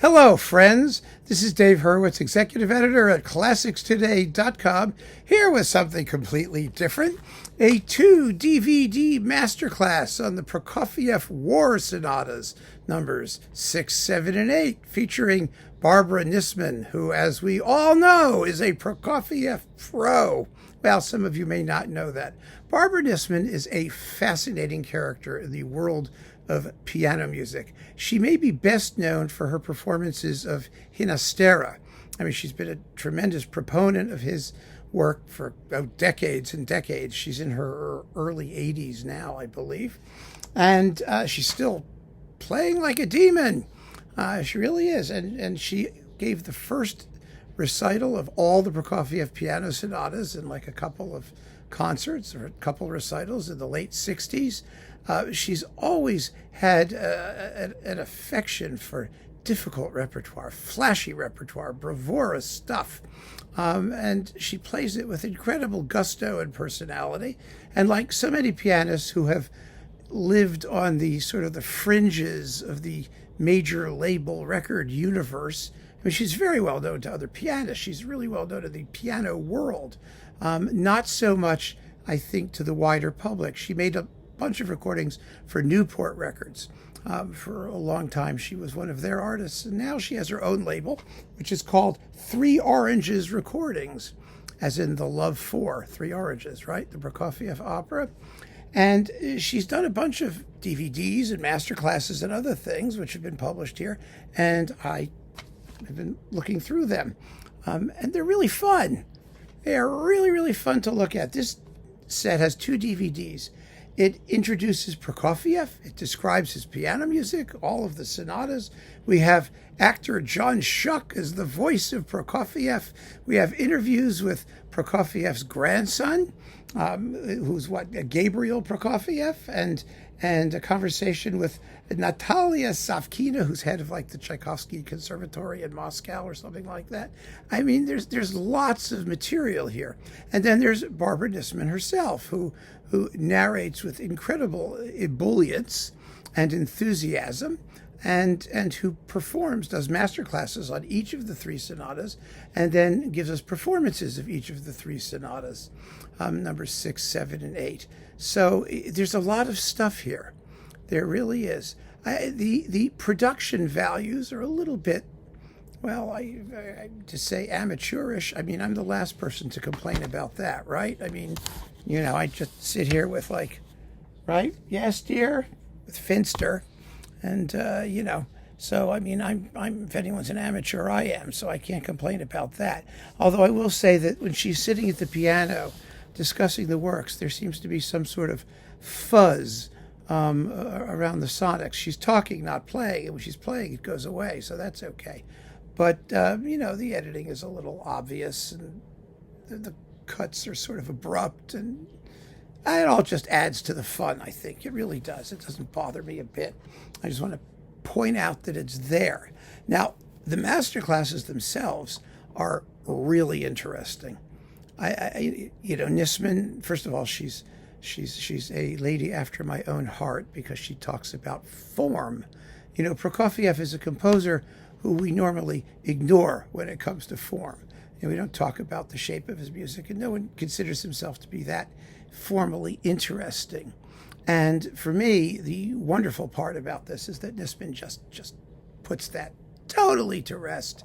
Hello, friends. This is Dave Hurwitz, executive editor at ClassicsToday.com, here with something completely different. A 2-DVD masterclass on the Prokofiev War Sonatas, numbers 6, 7, and 8, featuring Barbara Nissman, who, as we all know, is a Prokofiev pro. Well, some of you may not know that. Barbara Nissman is a fascinating character in the world of piano music. She may be best known for her performances of Hinastera. I mean, she's been a tremendous proponent of his work for decades and decades. She's in her early 80s now, I believe. And she's still playing like a demon. She really is. And she gave the first recital of all the Prokofiev piano sonatas in like a couple of concerts or a couple of recitals in the late 60s. She's always had an affection for difficult repertoire, flashy repertoire, bravura stuff. And she plays it with incredible gusto and personality. And like so many pianists who have lived on the sort of the fringes of the major label record universe, I mean, she's very well known to other pianists. She's really well known to the piano world. Not so much, I think, to the wider public. She made a bunch of recordings for Newport Records. For a long time, she was one of their artists, and now she has her own label, which is called Three Oranges Recordings, as in the love for Three Oranges, right? The Prokofiev opera. And she's done a bunch of DVDs and masterclasses and other things, which have been published here, and I have been looking through them. And they're really fun. They are really, really fun to look at. This set has 2 DVDs. It introduces Prokofiev. It describes his piano music, all of the sonatas. We have actor John Schuck as the voice of Prokofiev. We have interviews with Prokofiev's grandson, who's Gabriel Prokofiev, and a conversation with Natalia Savkina, who's head of like the Tchaikovsky Conservatory in Moscow or something like that. I mean, there's lots of material here. And then there's Barbara Nissman herself, who narrates with incredible ebullience and enthusiasm, and who does master classes on each of the 3 sonatas, and then gives us performances of each of the 3 sonatas, numbers 6, 7, and 8. So there's a lot of stuff here. There really is. The production values are a little bit, well, to say amateurish. I mean, I'm the last person to complain about that, right? I mean, I just sit here with right? Yes, dear, with Finster. And, so, I mean, I'm if anyone's an amateur, I am, so I can't complain about that. Although I will say that when she's sitting at the piano discussing the works, there seems to be some sort of fuzz around the sonics. She's talking, not playing, and when she's playing, it goes away, so that's okay. But, the editing is a little obvious, and the cuts are sort of abrupt, and it all just adds to the fun, I think. It really does. It doesn't bother me a bit. I just want to point out that it's there. Now, the master classes themselves are really interesting. Nissman, first of all, she's a lady after my own heart because she talks about form. Prokofiev is a composer who we normally ignore when it comes to form. We don't talk about the shape of his music, and no one considers himself to be that formally interesting. And for me, the wonderful part about this is that Nissman just puts that totally to rest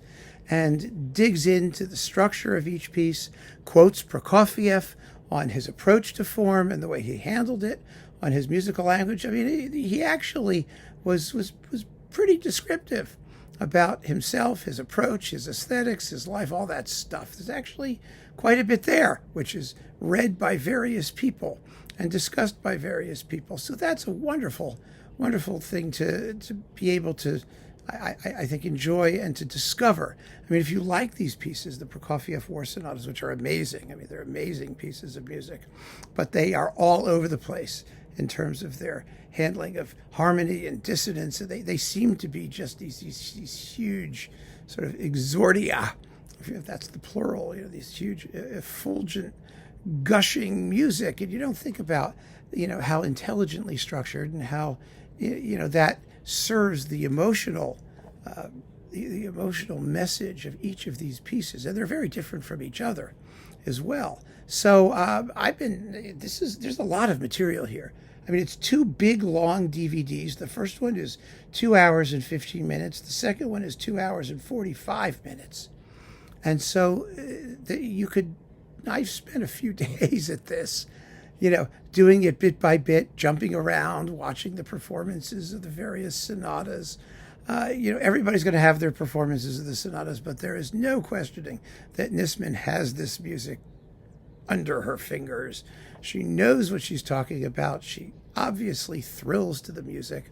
and digs into the structure of each piece, quotes Prokofiev on his approach to form and the way he handled it, on his musical language. I mean, he actually was pretty descriptive about himself, his approach, his aesthetics, his life, all that stuff. There's actually quite a bit there, which is read by various people and discussed by various people. So that's a wonderful, wonderful thing to be able to, I think, enjoy and to discover. I mean, if you like these pieces, the Prokofiev War Sonatas, which are amazing, I mean, they're amazing pieces of music, but they are all over the place in terms of their handling of harmony and dissonance. They seem to be just these huge sort of exordia, if that's the plural, these huge effulgent gushing music. And you don't think about, how intelligently structured and how, that serves the emotional the emotional message of each of these pieces, and they're very different from each other as well. So there's a lot of material here. I mean, it's two big, long DVDs. The first one is 2 hours and 15 minutes. The second one is 2 hours and 45 minutes. And so I've spent a few days at this, doing it bit by bit, jumping around, watching the performances of the various sonatas. Everybody's going to have their performances of the sonatas, but there is no questioning that Nissman has this music under her fingers. She knows what she's talking about. She obviously thrills to the music.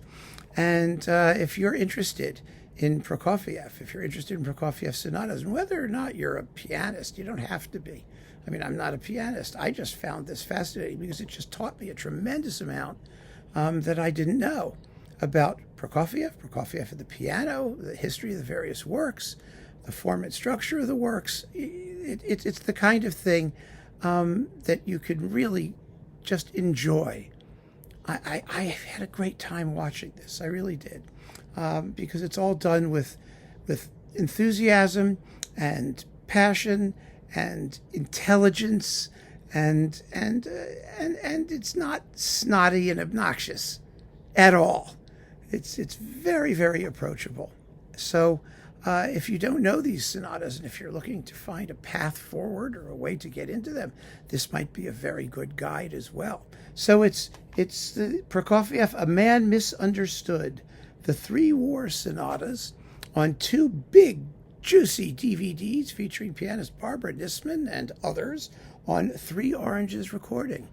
And if you're interested in Prokofiev, if you're interested in Prokofiev sonatas, and whether or not you're a pianist, you don't have to be. I mean, I'm not a pianist. I just found this fascinating because it just taught me a tremendous amount that I didn't know about Prokofiev and the piano, the history of the various works, the form and structure of the works. It's the kind of thing that you could really just enjoy. I had a great time watching this. I really did, because it's all done with enthusiasm and passion and intelligence, and it's not snotty and obnoxious at all. It's very, very approachable. So if you don't know these sonatas, and if you're looking to find a path forward or a way to get into them, this might be a very good guide as well. So it's the Prokofiev, A Man Misunderstood, the Three War Sonatas, on two big, juicy DVDs featuring pianist Barbara Nissman and others on Three Oranges recordings.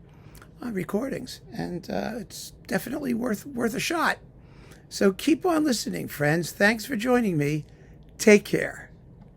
And it's definitely worth a shot. So keep on listening, friends. Thanks for joining me. Take care.